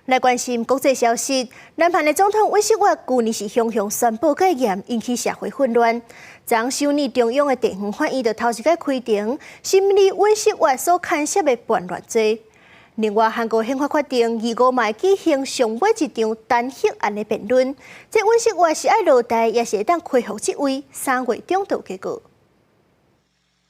来关心国际消息，南韩的总统尹锡悦去年是雄雄宣布戒严，引起社会混乱。昨首尔中央的地方法院就头一届开庭，审理尹锡悦所牵涉的叛乱罪。另外，韩国宪法决定2、5卖举行上尾一场单核案的辩论。这尹锡悦是爱落台，也是会当恢复职位，3月中就结果。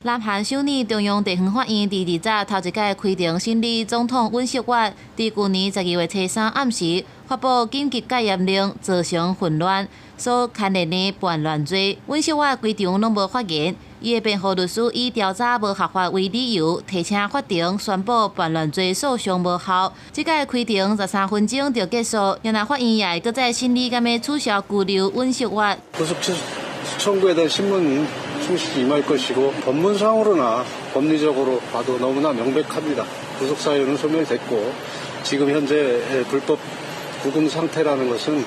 南韩首尔中央地方法院第2早头一届开庭审理总统尹锡悦，伫去年12月初3暗时发布紧急戒严令，造成混乱，所牵连的叛乱罪。尹锡悦规场拢无发言，伊的辩护律师以调查无合法为理由，提请法庭宣布叛乱罪诉讼无效。这届开庭13分钟就结束，原来法院也会搁再审理，敢要取消拘留尹锡悦。 청구에 대한 신문은 충실히 임할 것이고 법문상으로나 법리적으로 봐도 너무나 명백합니다. 구속 사유는 소멸됐고 지금 현재 불법 구금 상태라는 것은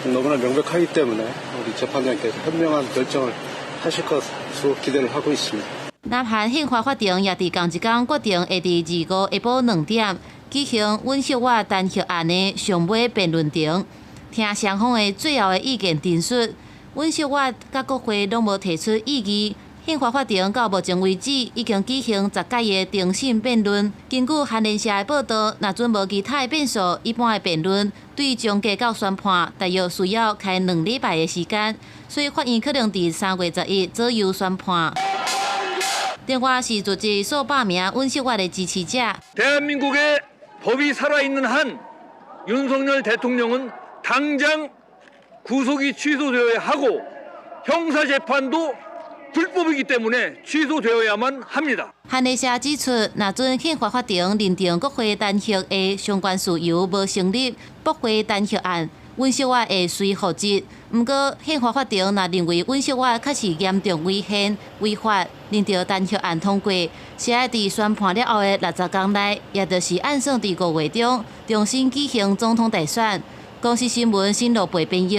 너무나 명백하기 때문에 우리 재판장께서 현명한 결정을 하실 것으로 기대를 하고 있습니다. 南韩宪法法庭也伫同一天决定，会伫2、5下晡2点举行尹锡悦单核案的上尾辩论庭，听双方的最后的意见陈述。 尹锡悦甲国会拢无提出异议，宪法法庭到目前为止已经举行10届的庭审辩论。根据韩联社的报道，若准无其他的变数，一般的辩论对终结到宣判，大约需要开2礼拜的时间，所以法院可能伫3月11左右宣判。另外是组织数百名尹锡悦的支持者。 대한민국의 법이 살아있는 한 윤석열 대통령은 당장 구속이 취소되어야 하고 형사 재판도 불법이기 때문에 취소되어야만 합니다. 韩联社指出，若准宪法法庭认定国会单核的相关事由无成立，驳回单核案，尹锡悦会随复职。不过，宪法法庭若认为尹锡悦确实严重违宪违法，认定单核案通过，是要伫宣判了后的60天内，也就是按算伫5月中重新举行总统大选。公司新闻新罗培编译。